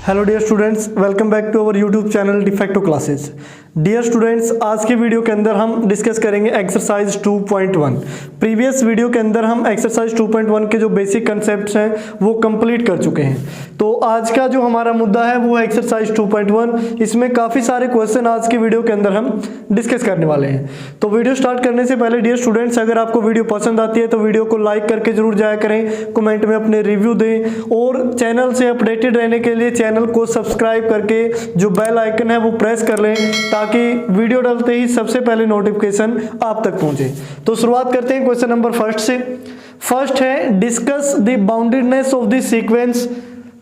Hello dear students, welcome back to our YouTube channel Defacto classes. Dear students, आज की video के अंदर हम डिस्कस करेंगे एक्सरसाइज 2.1। प्रीवियस वीडियो के अंदर हम एक्सरसाइज 2.1 के जो बेसिक कंसेप्ट्स हैं वो कंप्लीट कर चुके हैं। तो आज का जो हमारा मुद्दा है वो है एक्सरसाइज 2.1। इसमें काफ़ी सारे क्वेश्चन आज की वीडियो के अंदर हम डिस्कस करने वाले हैं। तो वीडियो स्टार्ट करने से पहले डियर स्टूडेंट्स, अगर आपको वीडियो पसंद आती है तो वीडियो को लाइक करके जरूर जाया करें, कमेंट में अपने रिव्यू दें और चैनल से अपडेटेड रहने के लिए चैनल को सब्सक्राइब करके जो बेल आइकन है वो प्रेस कर लें ताकि वीडियो डालते ही सबसे पहले नोटिफिकेशन आप तक पहुंचे। तो शुरुआत करते हैं क्वेश्चन नंबर फर्स्ट से। फर्स्ट है discuss the boundedness of the sequence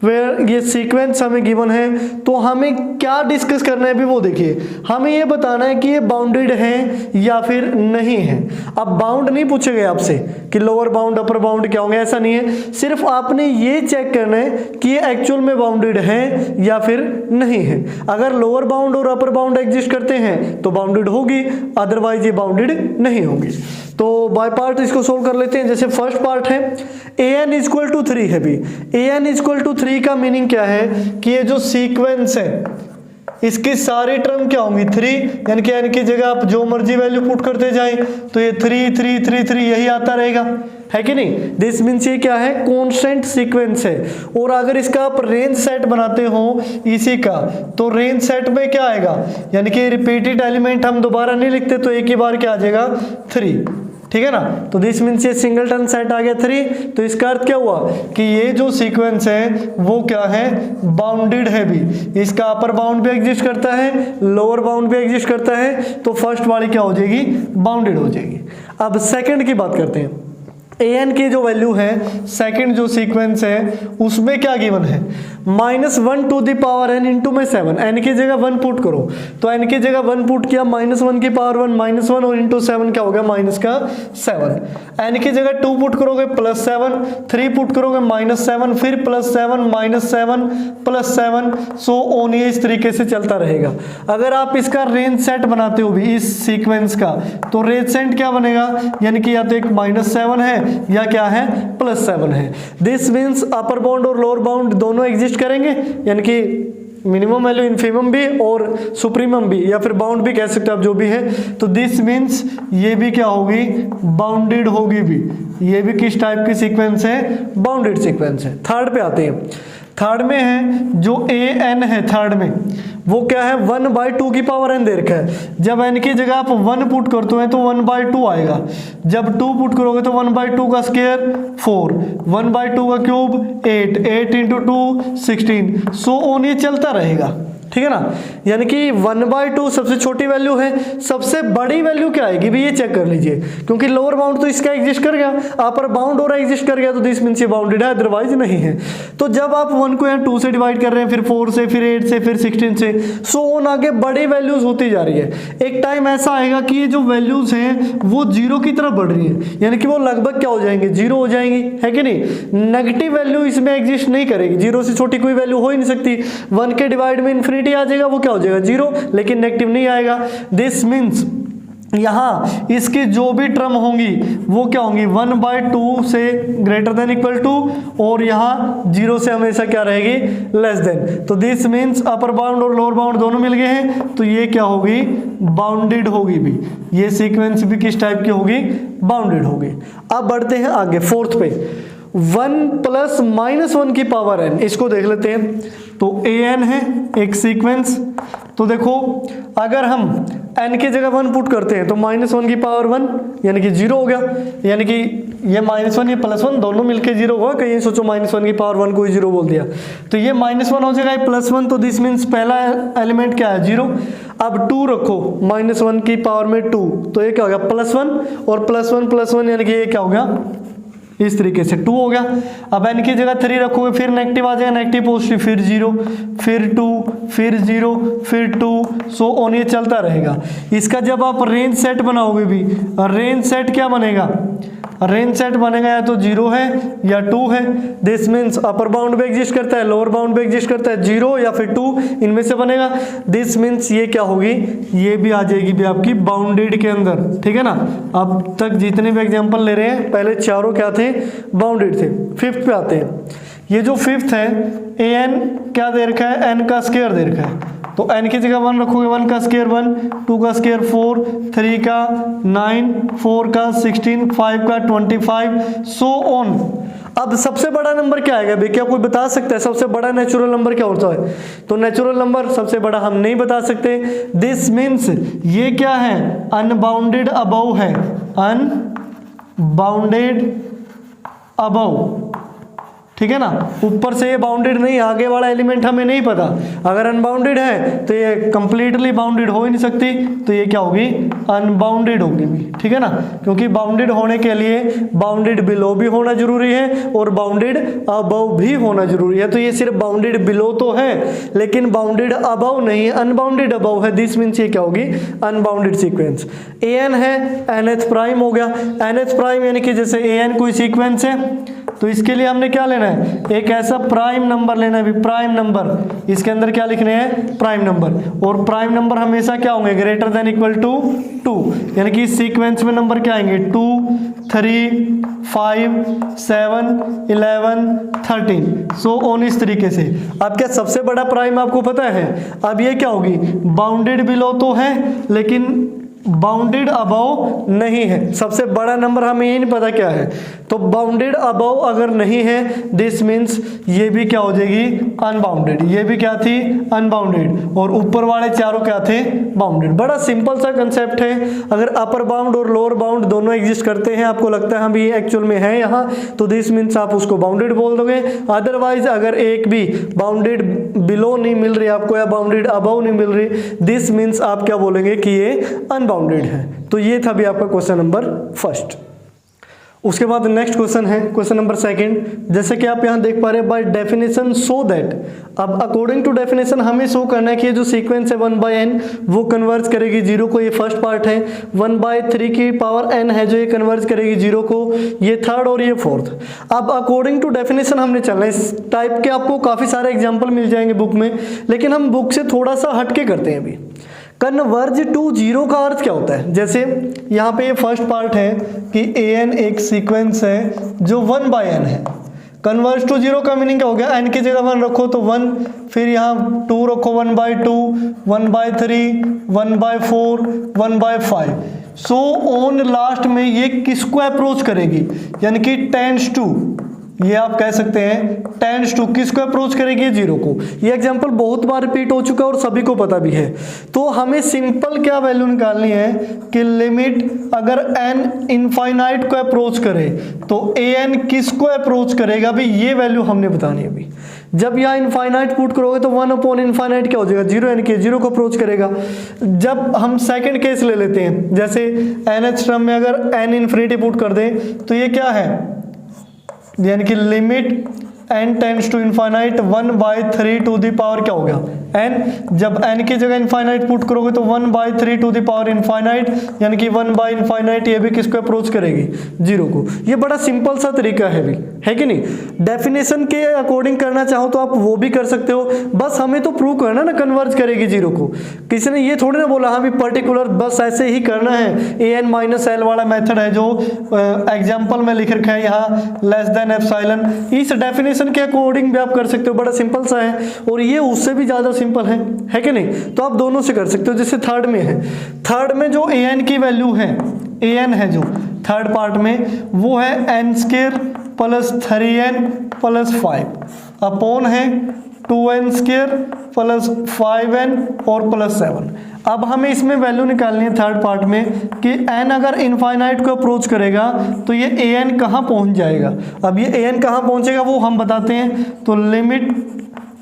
where. ये सीक्वेंस हमें गिवन है तो हमें क्या डिस्कस करना है अभी वो देखिए। हमें ये बताना है कि ये बाउंडेड है या फिर नहीं है। अब बाउंड नहीं पूछे गए आपसे कि लोअर बाउंड अपर बाउंड क्या होंगे, ऐसा नहीं है। सिर्फ आपने ये चेक करना है कि ये एक्चुअल में बाउंडेड है या फिर नहीं है। अगर लोअर बाउंड और अपर बाउंड एग्जिस्ट करते हैं तो बाउंडेड होगी, अदरवाइज ये बाउंडेड नहीं होगी। तो बाय पार्ट इसको सोल्व कर लेते हैं। जैसे फर्स्ट पार्ट है an इक्वल टू 3 है। भी an इक्वल टू 3 का मीनिंग क्या है कि ये जो सीक्वेंस है इसकी सारी टर्म क्या होंगी 3, यानी कि n की जगह आप जो मर्जी वैल्यू पुट करते जाएं तो ये 3 3 3 3 यही आता रहेगा, है कि नहीं। दिस मीन्स ये क्या है, कांस्टेंट सीक्वेंस है। और अगर इसका आप रेंज सेट बनाते हो इसी का तो रेंज सेट में क्या आएगा, यानी कि रिपीटेड एलिमेंट हम दोबारा नहीं लिखते तो एक ही बार क्या आ जाएगा 3, ठीक है ना। तो दिस मीन्स ये सिंगलटन सेट आ गया 3। तो इसका अर्थ क्या हुआ कि ये जो सीक्वेंस है वो क्या है, बाउंडेड है। भी इसका अपर बाउंड भी एग्जिस्ट करता है, लोअर बाउंड भी एग्जिस्ट करता है, तो फर्स्ट वाली क्या हो जाएगी, बाउंडेड हो जाएगी। अब सेकंड की बात करते हैं। an की जो वैल्यू है सेकंड जो सीक्वेंस है उसमें क्या गिवन है, -1 to the power n into में 7। n की जगह 1 पुट करो तो n की जगह 1 पुट किया, -1 की पावर 1 -1 और इंटू 7 क्या हो गया -7। n की जगह 2 पुट करोगे +7, 3 पुट करोगे -7, फिर +7 -7 +7, सो ऑन, ये इस तरीके से चलता रहेगा। अगर आप इसका रेंज सेट बनाते हो भी इस सीक्वेंस का तो रेंज सेट क्या बनेगा, यानी कि या तो एक -7 है या क्या है +7 है। दिस मीन्स अपर बाउंड और लोअर बाउंड दोनों एग्जिस्ट करेंगे, यानी कि मिनिमम वैल्यू इनफिमम भी और सुप्रीमम भी, या फिर बाउंड भी कह सकते हो आप, जो भी है। तो दिस मीन्स ये भी क्या होगी, बाउंडेड होगी भी। ये भी किस टाइप की सीक्वेंस है, बाउंडेड सीक्वेंस है। थर्ड पे आते हैं। थर्ड में है जो an है, थर्ड में वो क्या है, 1/2 की पावर n दे रखा है। जब n की जगह आप 1 पुट करते हैं तो 1/2 आएगा। जब 2 पुट करोगे तो 1/2 का स्क्वायर 4, 1/2 का क्यूब 8, 8 इंटू 2 16, सो ऑन, ये चलता रहेगा, ठीक है ना। यानी कि 1/2 सबसे छोटी वैल्यू है, सबसे बड़ी वैल्यू क्या आएगी भी ये चेक कर लीजिए, क्योंकि लोअर बाउंड तो इसका एग्जिस्ट कर गया, अपर बाउंड और एग्जिस्ट कर गया, तो दिस मींस ये बाउंडेड है, अदरवाइज नहीं है। तो जब आप 1 को यहाँ 2 से डिवाइड कर रहे हैं, फिर 4 से, फिर 8 से, फिर 16 से, सो ऑन आगे बड़ी वैल्यूज होती जा रही है। एक टाइम ऐसा आएगा कि ये जो वैल्यूज हैं वो 0 की तरफ बढ़ रही है, यानी कि वो लगभग क्या हो जाएंगे, 0 हो जाएंगी, है कि नहीं। नेगेटिव वैल्यू इसमें एग्जिस्ट नहीं करेगी, 0 से छोटी कोई वैल्यू हो ही नहीं सकती। 1 के डिवाइड में इन्फिनिटी आ जाएगा, वो क्या हो जाएगा 0, लेकिन नेगेटिव नहीं आएगा। दिस मीन्स यहां इसकी जो भी टर्म होंगी वो क्या होंगी, 1/2 से ग्रेटर देन इक्वल टू, और यहां 0 से हमेशा क्या रहेगी, लेस देन। तो दिस मीन्स अपर बाउंड और लोअर बाउंड दोनों मिल गए हैं, तो ये क्या होगी, बाउंडेड होगी भी। ये सीक्वेंस भी किस टाइप की होगी, बाउंडेड होगी। अब बढ़ते हैं आगे फोर्थ पे। 1 + -1 की पावर n, इसको देख लेते हैं। तो an है एक सीक्वेंस, तो देखो अगर हम n की जगह 1 पुट करते हैं तो -1 की पावर 1 यानी कि 0 हो गया, यानी कि ये -1 ये +1 दोनों मिलके 0 होगा। कहीं सोचो -1 की पावर 1 को ही 0 बोल दिया तो ये -1 हो जाएगा, +1, तो दिस मीन्स पहला एलिमेंट क्या है 0। अब 2 रखो, -1 की पावर में 2, तो ये क्या हो गया +1, और +1 यानी कि ये क्या हो गया, इस तरीके से 2 हो गया। अब n की जगह 3 रखोगे, फिर नेगेटिव आ जाएगा, नेगेटिव पॉजिटिव, फिर 0, फिर 2, फिर 0, फिर 2, सो ऑन, ये चलता रहेगा। इसका जब आप रेंज सेट बनाओगे भी, रेंज सेट क्या बनेगा, रेंज सेट बनेगा या तो 0 है या 2 है। दिस मीन्स अपर बाउंड भी एग्जिस्ट करता है, लोअर बाउंड भी एग्जिस्ट करता है, 0 या फिर 2 इनमें से बनेगा। दिस मीन्स ये क्या होगी, ये भी आ जाएगी भी आपकी बाउंडेड के अंदर, ठीक है ना। अब तक जितने भी एग्जांपल ले रहे हैं पहले चारों क्या थे, बाउंडेड थे। फिफ्थ पे आते हैं ये जो फिफ्थ है ए एन क्या दे रखा है, एन का स्क्वायर दे रखा है, तो एन की जगह 1 रखोगे, 1 का स्क्वायर 1, 2 का स्क्वायर 4, 3 का 9, 4 का 16, 5 का 25, सो ऑन। अब सबसे बड़ा नंबर क्या आएगा भाई, क्या कोई बता सकता है सबसे बड़ा नेचुरल नंबर क्या होता है? तो नेचुरल नंबर सबसे बड़ा हम नहीं बता सकते। दिस मीन्स ये क्या है, अनबाउंडेड अबव है, अनबाउंडेड अबव, ठीक है ना, ऊपर से ये बाउंडेड नहीं, आगे वाला एलिमेंट हमें नहीं पता। अगर अनबाउंडेड है तो ये कंप्लीटली बाउंडेड हो ही नहीं सकती, तो ये क्या होगी, अनबाउंडेड होगी भी, ठीक है ना, क्योंकि बाउंडेड होने के लिए बाउंडेड बिलो भी होना जरूरी है और बाउंडेड अबव भी होना जरूरी है। तो ये सिर्फ बाउंडेड बिलो तो है लेकिन बाउंडेड अबव नहीं, अनबाउंडेड अबव है। दिस मीन्स ये क्या होगी, अनबाउंडेड सीक्वेंस। ए एन है, एन एच प्राइम हो गया, एन एच प्राइम यानी कि जैसे ए एन कोई सीक्वेंस है तो इसके लिए हमने क्या लेना है, एक ऐसा प्राइम नंबर लेना है, प्राइम नंबर, इसके अंदर क्या लिखने हैं, प्राइम नंबर, और प्राइम नंबर हमेशा क्या होंगे, ग्रेटर देन इक्वल टू 2, यानी कि इस सीक्वेंस में नंबर क्या आएंगे, 2, 3, 5, 7, 11, 13, सो ऑन, इस तरीके से। अब क्या सबसे बड़ा प्राइम आपको पता है, अब ये क्या होगी, बाउंडेड बिलो तो है लेकिन बाउंडेड अबव नहीं है। सबसे बड़ा नंबर हमें ये नहीं पता क्या है, तो बाउंडेड अबव अगर नहीं है दिस मीन्स ये भी क्या हो जाएगी, अनबाउंडेड, ये भी क्या थी, अनबाउंडेड, और ऊपर वाले चारों क्या थे, बाउंडेड। बड़ा सिंपल सा कंसेप्ट है। अगर अपर बाउंड और लोअर बाउंड दोनों एग्जिस्ट करते हैं, आपको लगता है हम ये एक्चुअल में है यहाँ, तो दिस मीन्स आप उसको बाउंडेड बोल दोगे। अदरवाइज अगर एक भी बाउंडेड बिलो नहीं मिल रही आपको या बाउंडेड अबव नहीं मिल रही, दिस मीन्स आप क्या बोलेंगे कि ये अनबाउंडेड है। तो ये था भी आपका क्वेश्चन नंबर फर्स्ट। उसके बाद नेक्स्ट क्वेश्चन है क्वेश्चन नंबर सेकंड, जैसे कि आप यहां देख पा रहे हैं, बाय डेफिनेशन सो दैट। अब अकॉर्डिंग टू डेफिनेशन हमें शो करना है कि ये जो सीक्वेंस है 1/n वो कन्वर्ज करेगी 0 को, ये फर्स्ट पार्ट है। 1/3 की पावर n है जो ये कन्वर्ज करेगी 0 को, ये थर्ड और ये फोर्थ। अब अकॉर्डिंग टू डेफिनेशन हमने चलना है। इस टाइप के आपको काफी सारे एग्जाम्पल मिल जाएंगे बुक में, लेकिन हम बुक से थोड़ा सा हटके करते हैं अभी। कन्वर्ज टू 0 का अर्थ क्या होता है, जैसे यहाँ पे ये फर्स्ट पार्ट है कि an एक सीक्वेंस है जो 1/n है। कन्वर्ज टू 0 का मीनिंग क्या हो गया, n की जगह 1 रखो तो 1, फिर यहाँ 2 रखो, 1/2, 1/3, 1/4, 1/5, सो ऑन। लास्ट में ये किसको अप्रोच करेगी, यानी कि टेंड्स टू, ये आप कह सकते हैं टेंड्स टू, किसको अप्रोच करेगी, 0 को। ये एग्जांपल बहुत बार रिपीट हो चुका है और सभी को पता भी है। तो हमें सिंपल क्या वैल्यू निकालनी है कि लिमिट अगर n इनफाइनाइट को अप्रोच करे तो an किसको अप्रोच करेगा, भी ये वैल्यू हमने बतानी है। अभी जब यहाँ इनफाइनाइट पुट करोगे तो 1/इनफाइनाइट क्या हो जाएगा, 0, यानी कि 0 को अप्रोच करेगा। जब हम सेकंड केस ले लेते हैं, जैसे nth टर्म में अगर n इन्फिनिटी पुट कर दे तो ये क्या है, यानी कि limit n tends to infinite 1/3 to the power क्या हो गया, n। जब n की जगह इनफाइनाइट पुट करोगे तो 1/3 टू द पावर इनफाइनाइट, यानी कि 1/इनफाइनाइट, ये भी किसको अप्रोच करेगी, 0 को। ये बड़ा सिंपल सा तरीका है भी, है कि नहीं। डेफिनेशन के अकॉर्डिंग करना चाहो तो आप वो भी कर सकते हो, बस हमें तो प्रूव करना ना कन्वर्ज करेगी 0 को। किसी ने ये थोड़ी ना बोला हाँ भी पर्टिकुलर बस ऐसे ही करना है। an-l वाला मेथड है जो एग्जाम्पल में लिख रखा है यहाँ, लेस देन एप्सिलॉन। इस डेफिनेशन के अकॉर्डिंग भी आप कर सकते हो, बड़ा सिंपल सा है, और ये उससे भी ज्यादा सिंपल है कि नहीं। तो आप दोनों से कर सकते हो। जैसे थर्ड में है, थर्ड में जो an की वैल्यू है, an है जो थर्ड पार्ट में, वो है n² plus 3n plus 5 upon है 2n² प्लस 5n और प्लस 7। अब हमें इसमें वैल्यू निकालनी है थर्ड पार्ट में कि n अगर इनफाइनाइट को अप्रोच करेगा तो ये an कहाँ पहुँच जाएगा। अब ये an कहाँ पहुँचेगा वो हम बताते हैं। तो limit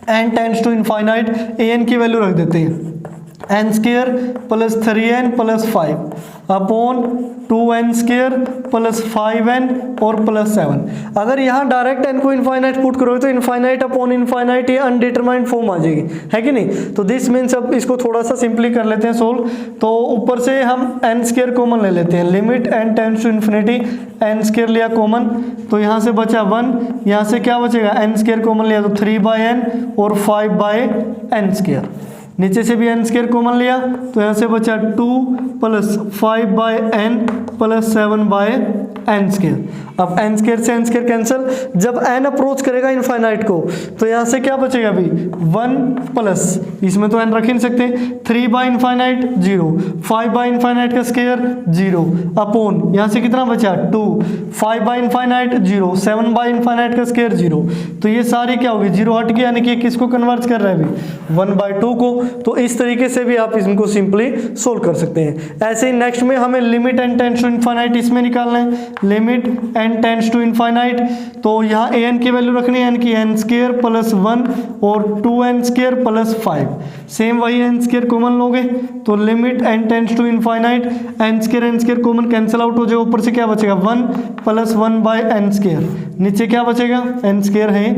n tends to infinite, an की वैल्यू रख देते हैं n² plus 3n plus 5 upon 2n² plus 5n और प्लस 7। अगर यहाँ डायरेक्ट n को इनफाइनाइट पुट करोगे तो इनफाइनाइट अपॉन इनफाइनाइट ये अनडिटरमाइंड फॉर्म आ जाएगी, है कि नहीं। तो दिस मीन्स अब इसको थोड़ा सा सिंपली कर लेते हैं सोल्व। तो ऊपर से हम n² कॉमन ले लेते हैं, limit n tends to infinity, n² लिया कॉमन तो यहाँ से बचा 1, यहाँ से क्या बचेगा, n² कॉमन लिया तो 3/n और 5/n²। नीचे से भी n² कॉमन लिया तो यहाँ से बचा 2 plus 5/n plus 7/n। N square. अब एन स्क्वायर से एन स्क्वायर कैंसिल, जब एन अप्रोच करेगा इनफाइनाइट को तो यहाँ से क्या बचेगा अभी 1 प्लस, इसमें तो एन रख ही नहीं सकते, 3 बाई इनफाइनाइट 0, 5 बाई इनफाइनाइट का स्क्वायर 0 अपॉन यहाँ से कितना बचा 2, 5 बाई इनफाइनाइट 0, 7 बाई इनफाइनाइट का स्क्वायर 0। तो ये सारी क्या होगी 0 हट गया, यानी कि किसको कन्वर्ट कर रहा है अभी 1/2 को। तो इस तरीके से भी आप इनको सिंपली सोल्व कर सकते हैं। ऐसे ही नेक्स्ट में हमें limit n tends to infinite इसमें निकालना है, limit n tends to infinite. तो यहाँ ए एन की वैल्यू रखनी है, एन की एन स्क्वायर प्लस 1 और 2n स्क्वायर प्लस 5, सेम वही एन स्क्वायर कॉमन लोगे तो limit n tends to infinite, n square common cancel out हो जाएगा, ऊपर से क्या बचेगा 1 प्लस 1 बाई एन स्क्वायर, नीचे क्या बचेगा एन स्क्वायर है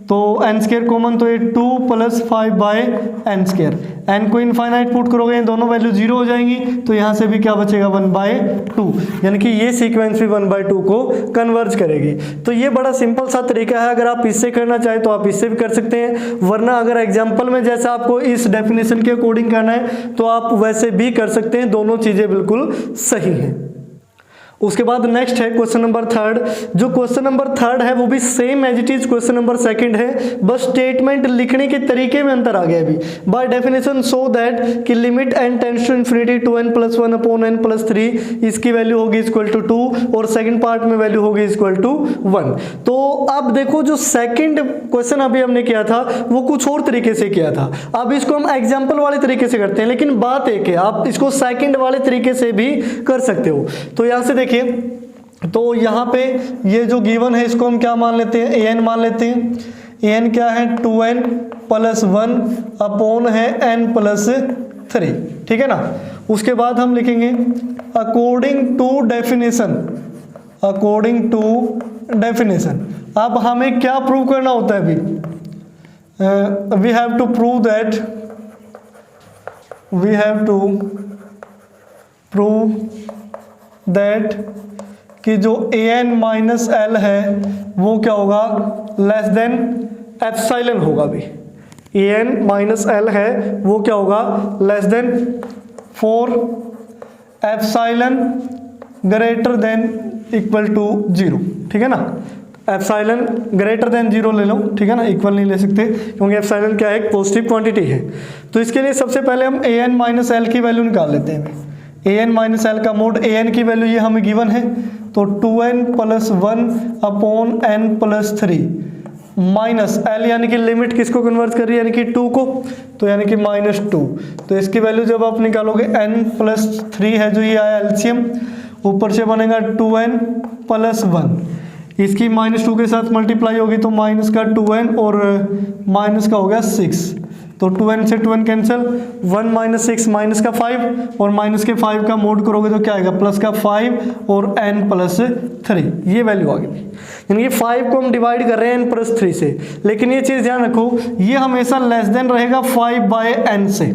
तो एन स्क्वायर कॉमन तो ये 2 plus 5 by n square, n को इनफाइनाइट पुट करोगे दोनों वैल्यू 0 हो जाएंगी तो यहाँ से भी क्या बचेगा 1/2, यानी कि ये सीक्वेंस भी 1/2 को कन्वर्ज करेगी। तो ये बड़ा सिंपल सा तरीका है, अगर आप इससे करना चाहें तो आप इससे भी कर सकते हैं, वरना अगर एग्जाम्पल में जैसा आपको इस डेफिनेशन के अकॉर्डिंग करना है तो आप वैसे भी कर सकते हैं, दोनों चीज़ें बिल्कुल सही हैं। उसके बाद नेक्स्ट है क्वेश्चन नंबर 3। जो क्वेश्चन नंबर 3 है वो भी same as it is question number 2 है, बस स्टेटमेंट लिखने के तरीके में अंतर आ गया अभी। बाय डेफिनेशन सो दैट कि limit n tends to infinity 2n plus 1 upon n plus 3, इसकी वैल्यू होगी इक्वल टू 2 और सेकंड पार्ट में वैल्यू होगी इक्वल टू 1। तो अब देखो जो सेकंड क्वेश्चन अभी हमने किया था वो कुछ और तरीके से किया था, अब इसको हम एग्जाम्पल वाले तरीके से करते हैं, लेकिन बात एक है आप इसको सेकंड वाले तरीके से भी कर सकते हो। तो यहाँ से देखिए, तो यहाँ पे ये जो गिवन है इसको हम क्या मान लेते हैं an मान लेते हैं, an क्या है 2n प्लस 1 अपॉन है n प्लस 3, ठीक है ना। उसके बाद हम लिखेंगे according to definition, according to definition. अब हमें क्या प्रूव करना होता है अभी, we have to prove that, we have to prove that कि जो an माइनस एल है वो क्या होगा लेस देन एप्सिलॉन होगा। भी an माइनस एल है वो क्या होगा less than 4 epsilon greater than equal to 0, ठीक है ना। एप्सिलॉन ग्रेटर देन 0 ले लो, ठीक है ना, इक्वल नहीं ले सकते क्योंकि एप्सिलॉन क्या है एक पॉजिटिव क्वांटिटी है। तो इसके लिए सबसे पहले हम an माइनस एल की वैल्यू निकाल लेते हैं। an माइनस एल का मोड an की वैल्यू ये हमें गिवन है, तो 2n plus 1 upon n plus 3 minus l, यानी कि लिमिट किसको कन्वर्ट कर रही है यानी कि 2 को, तो यानी कि -2। तो इसकी वैल्यू जब आप निकालोगे n प्लस 3 है जो ये आया एलसीएम, ऊपर से बनेगा 2n प्लस 1, इसकी -2 के साथ मल्टीप्लाई होगी तो माइनस का 2n और माइनस का हो गया 6, तो 2n से 2n कैंसिल, 1 माइनस 6 माइनस का 5 और माइनस के 5 का मोड करोगे तो क्या आएगा प्लस का 5 और n प्लस 3, ये वैल्यू आ गई। यानी कि 5 को हम डिवाइड कर रहे हैं n प्लस 3 से, लेकिन ये चीज़ ध्यान रखो ये हमेशा लेस देन रहेगा 5/n से।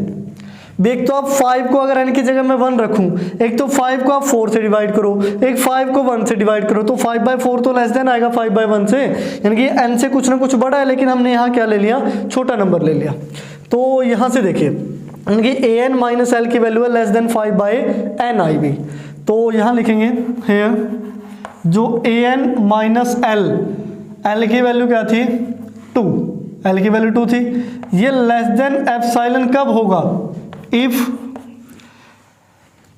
एक तो आप 5 को अगर n की जगह मैं 1 रखूं, एक तो 5 को आप 4 से डिवाइड करो, एक 5 को 1 से डिवाइड करो, तो 5/4 तो लेस देन आएगा 5/1 से, यानी कि n से कुछ ना कुछ बड़ा है, लेकिन हमने यहाँ क्या ले लिया छोटा नंबर ले लिया। तो यहाँ से देखिए यानी कि an माइनस एल की वैल्यू है लेस देन 5/n आई भी, तो यहाँ लिखेंगे हेयर जो an माइनस एल की वैल्यू क्या थी 2, एल की वैल्यू 2 थी, ये लेस देन एप्सिलॉन कब होगा, इफ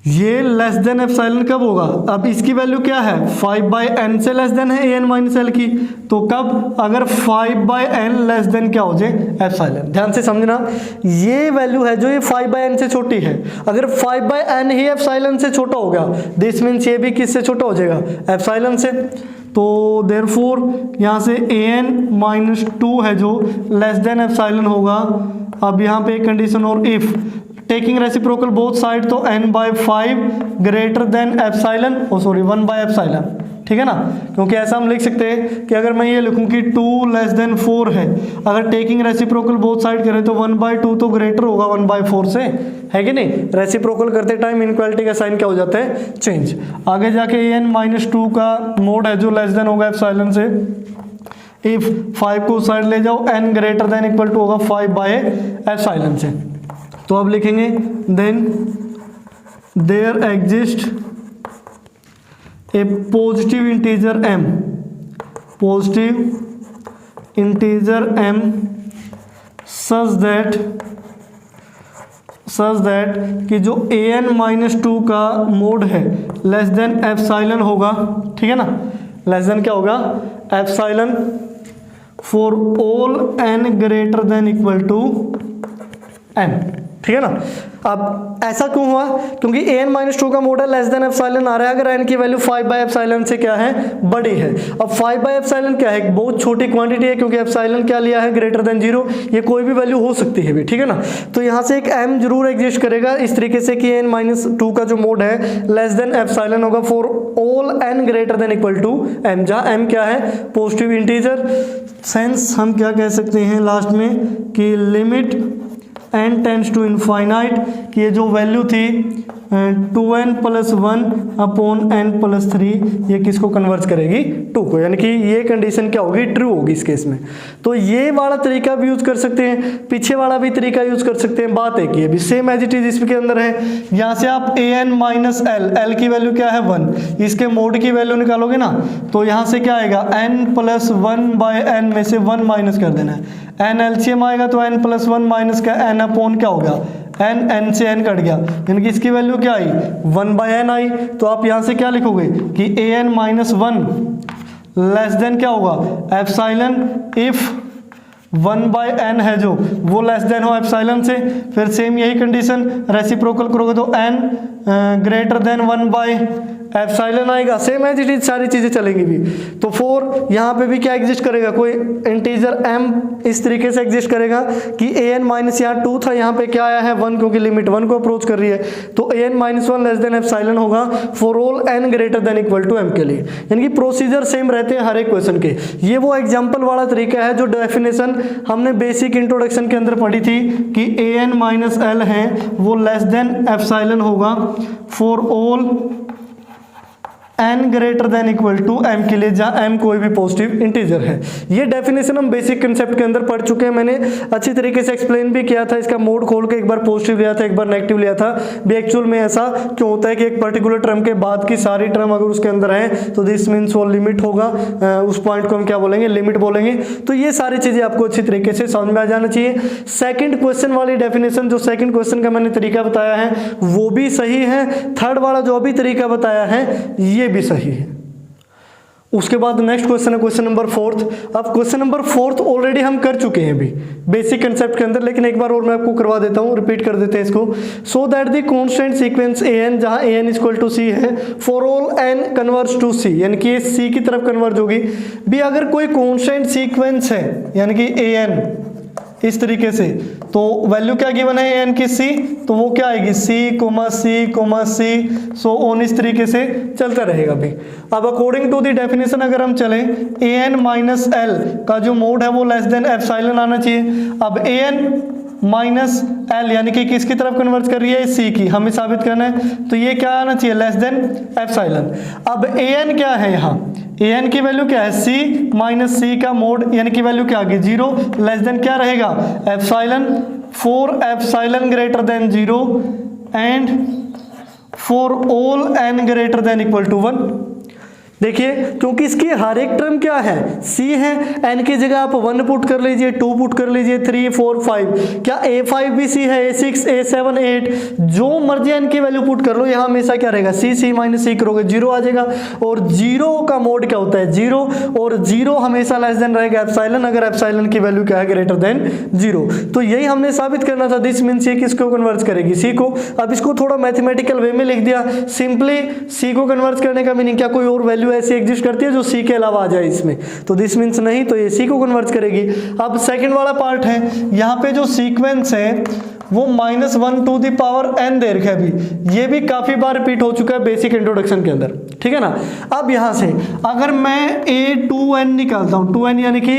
ये लेस देन एप्सिलॉन कब होगा, अब इसकी वैल्यू क्या है 5/n से लेस देन है an माइनस एल की, तो कब अगर 5/n लेस देन क्या हो जाए एप्सिलॉन। ध्यान से समझना ये वैल्यू है जो ये 5/n से छोटी है, अगर 5/n ही एप्सिलॉन से छोटा हो गया दिस मीन्स ये भी किससे छोटा हो जाएगा एप्सिलॉन से, तो देयरफॉर यहाँ से an माइनस 2 है जो लेस देन एप्सिलॉन होगा। अब यहाँ पे एक कंडीशन और, if taking reciprocal both side तो n/5 greater than epsilon, sorry 1/एप्सिलॉन, ठीक है ना, क्योंकि ऐसा हम लिख सकते हैं कि अगर मैं ये लिखूं कि 2 लेस देन 4 है, अगर टेकिंग रेसिप्रोकल बोथ साइड करें तो 1/2 तो ग्रेटर होगा 1/4 से, है कि नहीं। रेसिप्रोकल करते टाइम इनइक्वालिटी का साइन क्या हो जाता है चेंज, आगे जाके an माइनस 2 का मोड है जो लेस देन होगा एप्सिलॉन से, इफ 5 को साइड ले जाओ n greater than equal to होगा 5/एप्सिलॉन से। तो अब लिखेंगे then there exist a positive integer m, positive integer m such that कि जो an-2 का मोड है लेस देन एप्सिलॉन होगा, ठीक है ना, लेस देन क्या होगा, epsilon for all n greater than equal to m, ठीक है ना। अब ऐसा क्यों हुआ, क्योंकि an-2 का मोड है, लेस देन एप्सिलॉन आ रहा है, अगर n की वैल्यू 5/ε से क्या है, बड़ी है। अब 5/ε क्या है, बहुत छोटी क्वांटिटी है, क्योंकि एप्सिलॉन क्या लिया है, ग्रेटर देन 0, ये कोई भी वैल्यू हो सकती है भी, ठीक है ना। तो यहाँ से एक m जरूर एग्जिस्ट करेगा इस तरीके से कि an-2 का जो मोड है लेस देन एप्सिलॉन होगा for all n greater than equal to m, जहाँ m क्या है, पॉजिटिव इंटीजर। सेंस हम क्या कह सकते हैं लास्ट में कि limit n tends to infinite, कि ये जो वैल्यू थी 2n + 1/n+3 ये किसको कन्वर्ट करेगी, 2 को, यानी कि ये कंडीशन क्या होगी, ट्रू होगी इस केस में। तो ये वाला तरीका भी यूज कर सकते हैं, पीछे वाला भी तरीका यूज कर सकते हैं, बात एक ही है भी, सेम एज इट इज इसके अंदर है। यहाँ से आप an - l की वैल्यू क्या है 1, इसके मोड की वैल्यू निकालोगे ना, तो यहाँ से क्या आएगा, n + 1/n में से 1 माइनस कर देना है, n एलसीएम आएगा तो n + 1 माइनस का n अपॉन क्या होगा, n से n कट गया, यानी कि इसकी वैल्यू क्या आई, 1/n आई। तो आप यहाँ से क्या लिखोगे कि an - 1 लेस देन क्या होगा, एप्सिलॉन, इफ 1/n है जो वो लेस देन हो एप्सिलॉन से, फिर सेम यही कंडीशन रेसिप्रोकल करोगे तो n ग्रेटर देन 1/एप्सिलॉन आएगा, सेम एज इट इज सारी चीजें चलेंगी भी। तो 4 यहाँ पे भी क्या एग्जिस्ट करेगा, कोई इंटीजर m इस तरीके से एग्जिस्ट करेगा कि an- यहाँ 2 था, यहाँ पे क्या आया है 1, क्योंकि लिमिट 1 को अप्रोच कर रही है, तो an-1 लेस देन एप्सिलॉन होगा for all n greater than equal to m के लिए, यानी कि प्रोसीजर सेम रहते हैं हर एक क्वेश्चन के। ये वो एग्जाम्पल वाला तरीका है जो डेफिनेशन हमने बेसिक इंट्रोडक्शन के अंदर पढ़ी थी कि an - l है वो लेस देन एप्सिलॉन होगा for all n greater than equal to m के लिए, जहाँ m कोई भी पॉजिटिव इंटीजर है। ये डेफिनेशन हम बेसिक कंसेप्ट के अंदर पढ़ चुके हैं, मैंने अच्छी तरीके से एक्सप्लेन भी किया था, इसका मोड खोल के एक बार पॉजिटिव लिया था, एक बार नेगेटिव लिया था भी। एक्चुअल में ऐसा क्यों होता है कि एक पर्टिकुलर टर्म के बाद की सारी टर्म अगर उसके अंदर है तो दिस मीन्स वो लिमिट होगा, उस पॉइंट को हम क्या बोलेंगे, लिमिट बोलेंगे। तो ये सारी चीजें आपको अच्छी तरीके से समझ में आ जाना चाहिए। सेकंड क्वेश्चन वाली डेफिनेशन, जो सेकंड क्वेश्चन का मैंने तरीका बताया है वो भी सही है, थर्ड वाला जो भी तरीका बताया है ये भी सही है। उसके बाद नेक्स्ट क्वेश्चन है क्वेश्चन नंबर 4। अब क्वेश्चन नंबर 4 ऑलरेडी हम कर चुके हैं अभी बेसिक कंसेप्ट के अंदर, लेकिन एक बार और मैं आपको करवा देता हूं, रिपीट कर देते हैं इसको। So that the constant sequence an, जहां an = c है, for all n converge to c, यानी कि ये c की तरफ कन्वर्ज होगी भी। अगर कोई कांस्टेंट सीक्वेंस है यानी कि an इस तरीके से, तो वैल्यू क्या गिवन है an की c, तो वो क्या आएगी c, सो ऑन इस तरीके से चलता रहेगा भी। अब अकॉर्डिंग टू द डेफिनेशन अगर हम चलें, an - l का जो मोड है वो लेस देन एप्सिलॉन आना चाहिए। अब an - l यानी कि किसकी तरफ कन्वर्ट कर रही है, c की, हमें साबित करना है, तो ये क्या आना चाहिए, लेस देन एप्सिलॉन। अब an क्या है, यहाँ an की वैल्यू क्या है, c का मोड, यानी कि वैल्यू क्या आ गई 0, लेस देन क्या रहेगा, epsilon, for epsilon greater than 0 and for all n greater than equal to 1। देखिए क्योंकि इसकी हर एक टर्म क्या है, c है, n की जगह आप 1 पुट कर लीजिए, 2 पुट कर लीजिए, 3, 4, 5, क्या a5 भी c है, a6, a7, a8, जो मर्जी n की वैल्यू पुट कर लो, यहाँ हमेशा क्या रहेगा, c करोगे 0 आ जाएगा। और 0 का मोड क्या होता है, 0, और 0 हमेशा लेस देन रहेगा एप्सिलॉन, अगर एप्सिलॉन की वैल्यू क्या है, ग्रेटर देन 0। तो यही हमने साबित करना था, दिस मीन्स ये किसको कन्वर्ट करेगी, c को। अब इसको थोड़ा मैथमेटिकल वे में लिख दिया, सिंपली c को कन्वर्ट करने का मीनिंग क्या कोई और वैल्यू ऐसी एग्जिस्ट करती है जो c के अलावा आ जाए इसमें, तो दिस मीन्स नहीं, तो ये c को कन्वर्ट करेगी। अब सेकंड वाला पार्ट है, यहाँ पे जो सीक्वेंस है वो -1 टू द पावर n दे रखा है भी, ये भी काफी बार रिपीट हो चुका है बेसिक इंट्रोडक्शन के अंदर, ठीक है ना। अब यहाँ से अगर मैं a2n निकालता हूँ, 2n यानी कि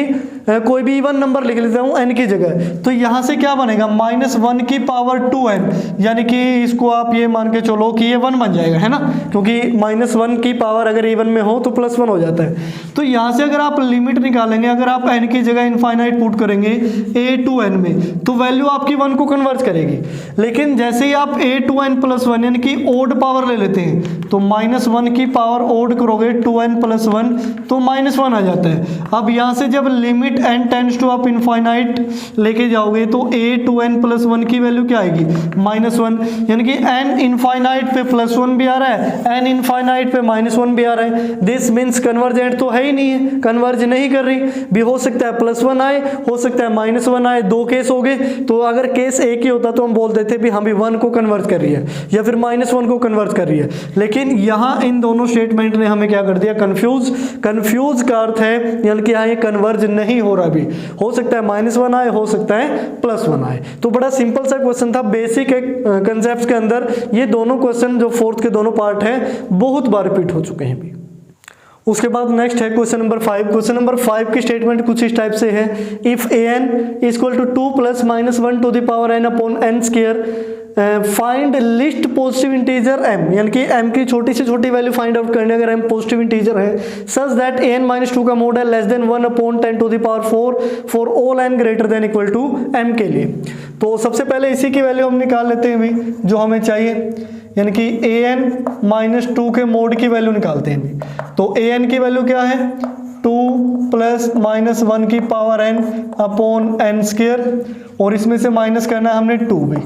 कोई भी इवन नंबर लिख लेता हूँ n की जगह, तो यहाँ से क्या बनेगा -1 की पावर 2n, यानी कि इसको आप ये मान के चलो कि ये 1 बन जाएगा, है ना, क्योंकि -1 की पावर अगर इवन में हो तो +1 हो जाता है। तो यहाँ से अगर आप लिमिट निकालेंगे, अगर आप n की जगह इनफाइनाइट पुट करेंगे a to n में, तो वैल्यू आपकी 1 को कन्वर्ट करेगी। लेकिन जैसे ही आप a to n + 1 यानी कि ओड पावर ले लेते हैं, तो -1 की पावर ओड करोगे 2n + 1 तो -1 आ जाता है। अब यहाँ से जब लिमिट n टेंड्स टू आप इनफाइनाइट लेके जाओगे तो a to n + 1 की वैल्यू क्या आएगी -1, यानी कि n इनफाइनाइट पे +1 भी आ रहा है, n इनफाइनाइट पे -1 भी आ रहा है। दिस मीन्स कन्वर्जेंट तो है ही नहीं है, कन्वर्ज नहीं कर रही भी, हो सकता है +1 आए, हो सकता है -1 आए, दो केस हो गए। तो अगर केस एक ही होता तो हम बोल देते भी हम भी 1 को कन्वर्ट कर रही है या फिर -1 को कन्वर्ट कर रही है। लेकिन यहाँ इन दोनों स्टेटमेंट ने हमें क्या कर दिया, कंफ्यूज का अर्थ है यानी कि यहाँ ये कन्वर्ज नहीं हो रहा, भी हो सकता है -1 आए, हो सकता है +1 आए। तो बड़ा सिंपल सा क्वेश्चन था, बेसिक कंसेप्ट के अंदर ये दोनों क्वेश्चन जो फोर्थ के दोनों पार्ट हैं बहुत बार रिपीट हो चुके हैं भी। उसके बाद नेक्स्ट है क्वेश्चन नंबर 5। क्वेश्चन नंबर 5 की स्टेटमेंट कुछ इस टाइप से है, if an = 2 + -1 to the power n upon n², find least positive integer m, यानी कि m की छोटी से छोटी वैल्यू फाइंड आउट करनी है अगर m पॉजिटिव इंटीजर है, सच दैट an - 2 का मोड है <1 upon 10 to the power 4 for all n greater than equal to m के लिए। तो सबसे पहले इसी की वैल्यू हम निकाल लेते हैं भी जो हमें चाहिए, यानी कि an - 2 के मोड की वैल्यू निकालते हैं भी। तो an की वैल्यू क्या है 2 + -1 की पावर n अपॉन n², और इसमें से माइनस करना है हमने 2 भी,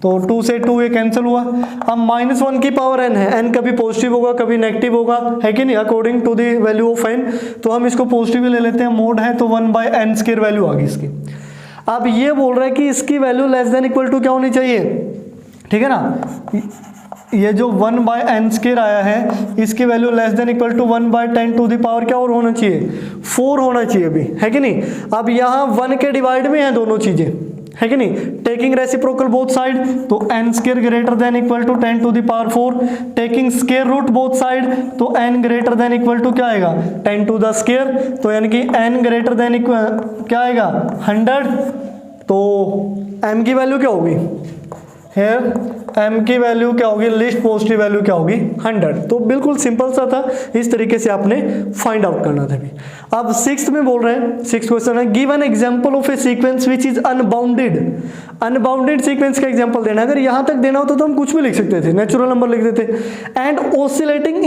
तो 2 से 2 ये कैंसिल हुआ। अब -1 की पावर n है, n कभी पॉजिटिव होगा कभी नेगेटिव होगा, है कि नहीं, according to the value of n। तो हम इसको पॉजिटिव ही ले लेते हैं, मोड है तो 1/n² वैल्यू आ गई इसकी। अब ये बोल रहा है कि इसकी वैल्यू <= क्या होनी चाहिए, ठीक है ना, ये जो 1/n² आया है इसकी वैल्यू <= 1/10 to the power क्या और होना चाहिए 4 होना चाहिए भी, है कि नहीं। अब यहाँ 1 के डिवाइड में है दोनों चीजें, है कि नहीं, टेकिंग रेसिप्रोकल बोथ साइड, तो n² > 10 to the power 4, taking square root both side, तो n > क्या आएगा 10 to the square, तो यानी कि n क्या आएगा 100, तो m की वैल्यू क्या होगी हेयर, m की वैल्यू क्या होगी, लिस्ट पॉजिटिव वैल्यू क्या होगी 100। तो बिल्कुल सिंपल सा था, इस तरीके से आपने फाइंड आउट करना था भी। अब 6th में बोल रहे हैं, 6th क्वेश्चन है, give an example of A sequence which is unbounded. Unbounded sequence का एग्जांपल देना, अगर यहां तक देना होता तो हम कुछ भी लिख सकते थे, नेचुरल नंबर लिख देते, एंड ऑसिलेटिंग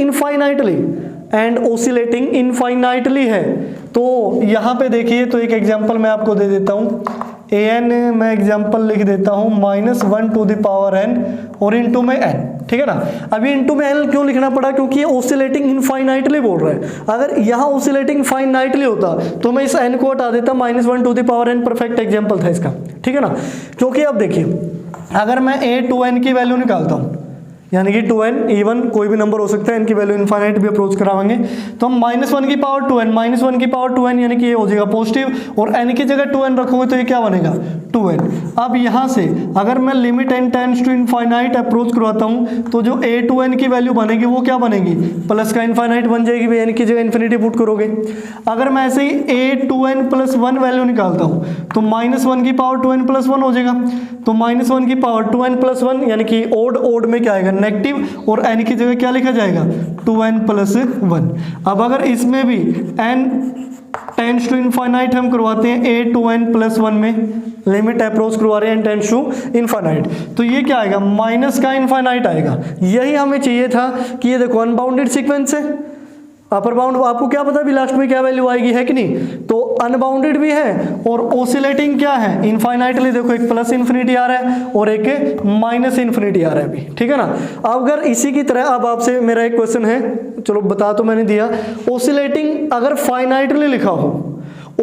इनफाइनाइटली है। तो यहां पे देखिए, तो एक एग्जांपल मैं आपको दे देता हूं, an मैं एग्जांपल लिख देता हूं -1 to the power n और इनटू में n, ठीक है ना। अभी इनटू में n क्यों लिखना पड़ा, क्योंकि ये ऑसिलेटिंग इनफाइनाइटली बोल रहा है। अगर यहाँ ऑसिलेटिंग फाइनाइटली होता तो मैं इस n को हटा देता, -1 to the power n perfect example था इसका, ठीक है ना। क्योंकि अब देखिए, अगर मैं a to n की वैल्यू निकालता हूँ, यानी कि 2n इवन कोई भी नंबर हो सकता है, इनकी वैल्यू इनफाइनाइट भी अप्रोच करावांगे, तो हम -1 की पावर 2n, -1 की पावर 2n यानी कि ये हो जाएगा पॉजिटिव, और n की जगह 2n रखोगे तो ये क्या बनेगा 2n। अब यहाँ से अगर मैं limit n tends to infinite approach करवाता हूँ, तो जो a to n की वैल्यू बनेगी वो क्या बनेगी, प्लस का इनफाइनाइट बन जाएगी, n की जगह इन्फिनिटी पुट करोगे। अगर मैं ऐसे ही a to n + 1 वैल्यू निकालता हूँ, तो -1 की पावर 2n + 1 हो जाएगा, तो -1 की पावर 2n + 1 यानी कि ओड में क्या आएगा नेगेटिव, और n की जगह क्या लिखा जाएगा 2n + 1। अब अगर इसमें भी n टेंड्स टू इनफाइनाइट हम करवाते हैं a to n + 1 में, लिमिट अप्रोच करवा रहे हैं n टेंड्स टू इनफाइनाइट, तो ये क्या आएगा माइनस का इनफाइनाइट आएगा। यही हमें चाहिए था कि ये देखो अनबाउंडेड सीक्वेंस है, अपर बाउंड आपको क्या पता भी लास्ट में क्या वैल्यू आएगी, है कि नहीं। तो अनबाउंडेड भी है और ओसिलेटिंग क्या है इनफाइनाइटली, देखो एक प्लस इन्फिनिटी आ रहा है और एक माइनस इन्फिनिटी आ रहा है भी, ठीक है ना। अगर इसी की तरह अब आपसे मेरा एक क्वेश्चन है, चलो बता तो मैंने दिया, ओसिलेटिंग अगर फाइनाइटली लिखा हो,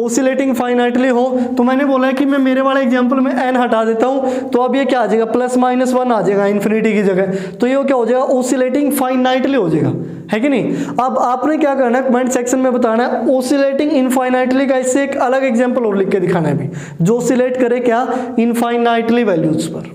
ओसिलेटिंग फाइनाइटली हो, तो मैंने बोला है कि मैं मेरे वाले एग्जांपल में n हटा देता हूं, तो अब ये क्या आ जाएगा +-1 आ जाएगा इन्फिनिटी की जगह, तो ये क्या हो जाएगा ओसिलेटिंग फाइनाइटली हो जाएगा, है कि नहीं। अब आपने क्या करना है कमेंट सेक्शन में बताना है ओसिलेटिंग इनफाइनाइटली का, इससे एक अलग एग्जांपल और लिख के दिखाना है भी, जो ओसिलेट करे क्या इनफाइनाइटली वैल्यूज पर।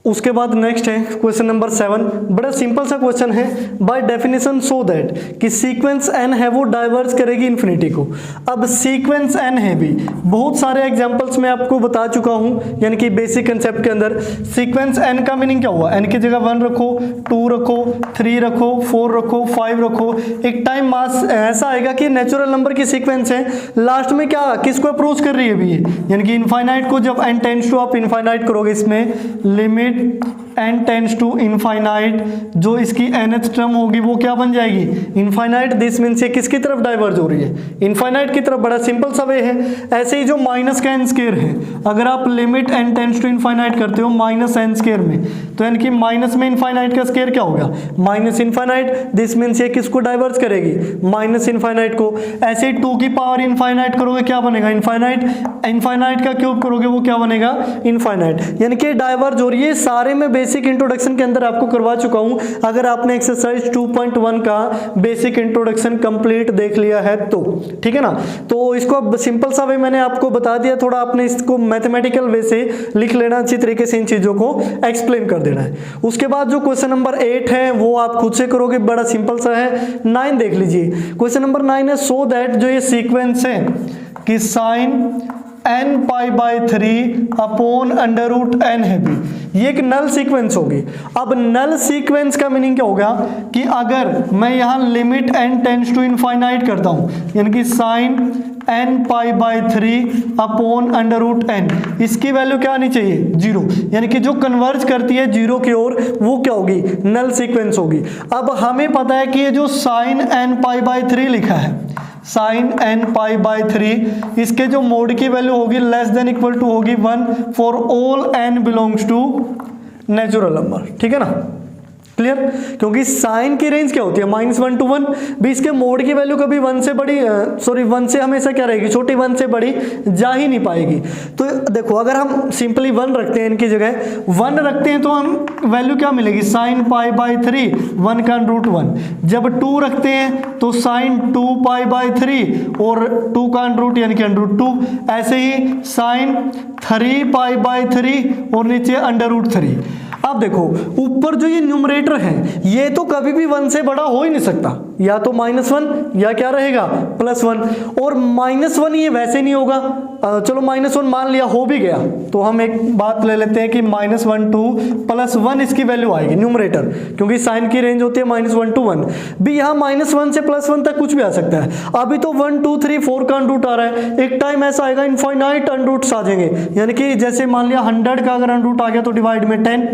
उसके बाद नेक्स्ट है क्वेश्चन नंबर 7, बड़ा सिंपल सा क्वेश्चन है। बाय डेफिनेशन शो दैट कि सीक्वेंस n है वो डाइवर्ज करेगी इन्फिनिटी को। अब सीक्वेंस n है भी, बहुत सारे एग्जांपल्स मैं आपको बता चुका हूं, यानी कि बेसिक कंसेप्ट के अंदर सीक्वेंस n का मीनिंग क्या हुआ, n की जगह 1 रखो, 2 रखो, 3 रखो, 4 रखो, 5 रखो। एक टाइम मास ऐसा आएगा कि नेचुरल नंबर की सीक्वेंस है, लास्ट में क्या किसको अप्रोच कर रही है भी, यानी कि इनफाइनाइट को। जब n टेंड्स टू आप इनफाइनाइट करोगे, इसमें limit n tends to infinite, जो इसकी nth टर्म होगी वो क्या बन जाएगी, इनफाइनाइट। दिस मीन्स ये किसकी तरफ डाइवर्ज हो रही है, इनफाइनाइट की तरफ। बड़ा सिंपल सा वे है। ऐसे ही जो माइनस का n स्क्वायर है, अगर आप limit n tends to infinite करते हो माइनस n स्क्वायर में, तो यानी कि माइनस में इनफाइनाइट का स्क्वायर क्या होगा, माइनस इनफाइनाइट। दिस मीन्स ये किसको डाइवर्ज करेगी, माइनस इनफाइनाइट को। ऐसे ही 2 की पावर इनफाइनाइट करोगे क्या बनेगा, इनफाइनाइट। इनफाइनाइट का क्यूब करोगे वो क्या बनेगा, इनफाइनाइट। यानी कि डाइवर्ज हो रही है। सारे में बेसिक इंट्रोडक्शन के अंदर आपको करवा चुका हूं। अगर आपने एक्सरसाइज 2.1 का बेसिक इंट्रोडक्शन कंप्लीट देख लिया है तो ठीक है ना। तो इसको अब सिंपल सा वे मैंने आपको बता दिया, थोड़ा आपने इसको मैथमेटिकल वे से लिख लेना, अच्छी तरीके से इन चीजों को एक्सप्लेन कर देना है। उसके बाद जो क्वेश्चन नंबर 8 है वो आप खुद से करोगे, बड़ा सिंपल सा है। 9 देख लीजिए, क्वेश्चन नंबर 9 है सो दैट, जो ये सीक्वेंस है कि sine n pi by 3 upon under root n है भी, ये एक नल सीक्वेंस होगी। अब नल सीक्वेंस का मीनिंग क्या होगा कि अगर मैं यहां limit n tends to infinite करता हूं, यानी कि sine n pi by 3 upon under root n, इसकी वैल्यू क्या आनी चाहिए, 0, यानी कि जो कन्वर्ज करती है 0 की ओर वो क्या होगी, नल सीक्वेंस होगी। अब हमें पता है कि ये जो साइन n पाई बाई 3 लिखा है, साइन n पाई बाई 3, इसके जो मोड की वैल्यू होगी लेस देन इक्वल टू होगी 1 for all n belongs to natural number. ठीक है ना, क्लियर। क्योंकि साइन की रेंज क्या होती है, -1 to 1 भी। इसके मोड की वैल्यू कभी 1 से बड़ी, 1 से हमेशा क्या रहेगी, छोटी, 1 से बड़ी जा ही नहीं पाएगी। तो देखो अगर हम सिंपली 1 रखते हैं, इनकी जगह 1 रखते हैं तो हम वैल्यू क्या मिलेगी, साइन पाई बाई 3 1 का रूट 1। जब 2 रखते हैं तो साइन 2 पाई बाई 3 और 2 का रूट यानी कि अंडर रूट 2। ऐसे ही साइन 3 पाई बाई 3 और नीचे अंडर रूट 3। अब देखो ऊपर जो ये न्यूमरेटर है ये तो कभी भी 1 से बड़ा हो ही नहीं सकता, या तो -1 या क्या रहेगा +1। और -1 ये वैसे नहीं होगा, चलो -1 मान लिया हो भी गया तो हम एक बात ले लेते हैं कि -1 to +1 इसकी वैल्यू आएगी न्यूमरेटर, क्योंकि साइन की रेंज होती है -1 to 1 भी। यहाँ -1 से +1 तक कुछ भी आ सकता है। अभी तो 1 2 3 4 का अंडरूट आ रहा है, एक टाइम ऐसा आएगा इनफाइनाइट अंडरूट्स आ जाएंगे, यानी कि जैसे मान लिया 100 का अगर अंडरूट आ गया तो डिवाइड में 10,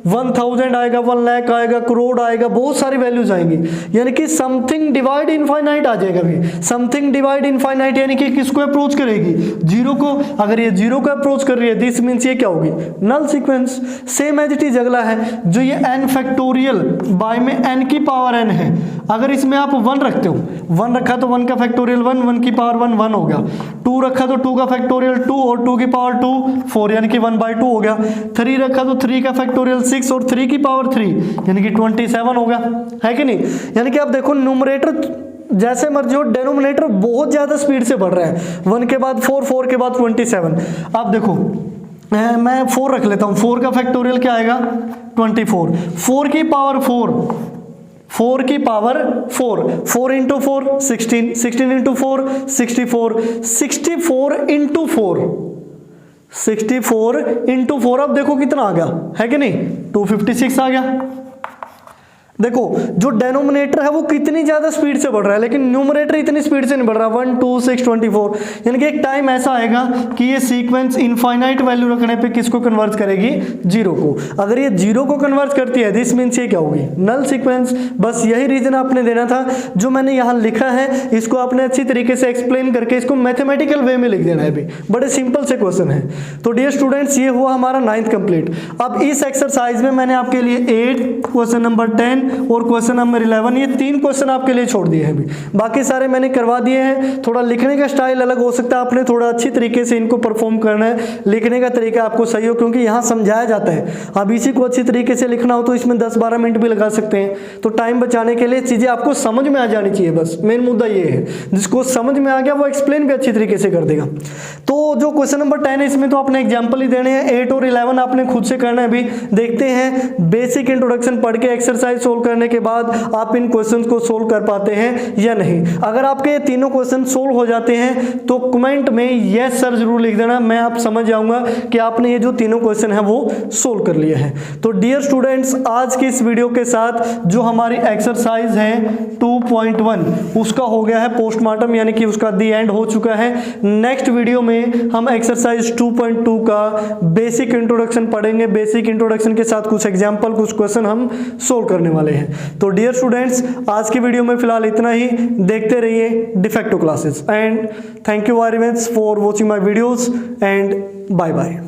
1000 आएगा, 1 लाख आएगा, करोड़ आएगा, बहुत सारी वैल्यूज आएंगी। यानी कि समथिंग डिवाइड इनफाइनाइट आ जाएगा भी। समथिंग डिवाइड इनफाइनाइट यानी कि किसको अप्रोच करेगी, 0 को। अगर ये 0 को अप्रोच कर रही है दिस मींस ये क्या होगी, null sequence. Same as it is अगला है जो ये n फैक्टोरियल बाय में n की पावर n है। अगर इसमें आप 1 रखते हो, 1 रखा तो 1 का फैक्टोरियल 1, 1 की पावर 1 1 हो गया। 2 रखा तो 2 का फैक्टोरियल 2 और 2 की पावर 2 4 यानी कि 1/2 हो गया। 3 रखा तो 3 का फैक्टोरियल 6 और 3 की पावर 3 यानी कि 27 हो गया, है कि नहीं। यानी कि आप देखो न्यूमरेटर जैसे मर्जी हो, डेनोमिनेटर बहुत ज्यादा स्पीड से बढ़ रहा है, 1 के बाद 4, 4 के बाद 27। आप देखो मैं 4 रख लेता हूं, 4 का फैक्टोरियल क्या आएगा 24, 4 की पावर 4, 4 की power 4, 4 into 4 16, 16 into 4 64, 64 into 4 64 into 4। अब देखो कितना आ गया, है कि नहीं, 256 आ गया। देखो जो डेनोमिनेटर है वो कितनी ज्यादा स्पीड से बढ़ रहा है, लेकिन न्यूमरेटर इतनी स्पीड से नहीं बढ़ रहा, 1 2 6 24। यानी कि एक टाइम ऐसा आएगा कि ये सीक्वेंस इनफाइनाइट वैल्यू रखने पे किसको कन्वर्ट करेगी, 0 को। अगर ये 0 को कन्वर्ट करती है दिस मीन्स ये क्या होगी, नल सीक्वेंस। बस यही रीजन आपने देना था, जो मैंने यहाँ लिखा है इसको आपने अच्छी तरीके से एक्सप्लेन करके इसको मैथमेटिकल वे में लिख देना है। भी बड़े सिंपल से क्वेश्चन है। तो डियर स्टूडेंट्स ये हुआ हमारा 9th कंप्लीट। अब इस एक्सरसाइज में मैंने आपके लिए 8 क्वेश्चन नंबर 10 10 और क्वेश्चन नंबर 11, ये 3 क्वेश्चन आपके लिए छोड़ दिए हैं अभी, बाकी सारे मैंने करवा दिए हैं। थोड़ा लिखने का स्टाइल अलग हो सकता है, आपने थोड़ा अच्छी तरीके से इनको परफॉर्म करना है, लिखने का तरीका आपको सही हो, क्योंकि यहाँ समझाया जाता है। अब इसी को अच्छी तरीके से लिखना हो तो इसमें 10-12 मिनट भी लगा सकते हैं, तो टाइम बचाने के लिए चीज़ें आपको समझ में आ जानी चाहिए, बस मेन मुद्दा ये है। जिसको समझ में आ गया वो एक्सप्लेन भी अच्छी तरीके से कर देगा। तो जो क्वेश्चन नंबर 10 है इसमें तो आपने एग्जाम्पल ही देने हैं, 8 और 11 आपने खुद से करना है। अभी देखते हैं बेसिक इंट्रोडक्शन पढ़ के एक्सरसाइज सोल्व करने के बाद आप इन क्वेश्चन को सोल्व कर पाते हैं या नहीं। अगर आपके ये तीनों क्वेश्चन सोल्व हो जाते हैं तो कमेंट में यस सर जरूर लिख देना, मैं आप समझ जाऊंगा कि आपने ये जो तीनों क्वेश्चन है वो सोल्व कर लिए हैं। तो डियर स्टूडेंट्स, आज की इस वीडियो के साथ जो हमारी एक्सरसाइज है 2.1 उसका हो गया है पोस्टमार्टम, यानी कि उसका दी एंड हो चुका है। नेक्स्ट वीडियो में हम एक्सरसाइज 2.2 का बेसिक इंट्रोडक्शन पढ़ेंगे। बेसिक इंट्रोडक्शन के साथ कुछ एग्जांपल, कुछ क्वेश्चन हम सोल्व करने वाले हैं। तो डियर स्टूडेंट्स, आज की वीडियो में फिलहाल इतना ही। देखते रहिए Defacto classes and thank you very much for watching my videos and bye bye.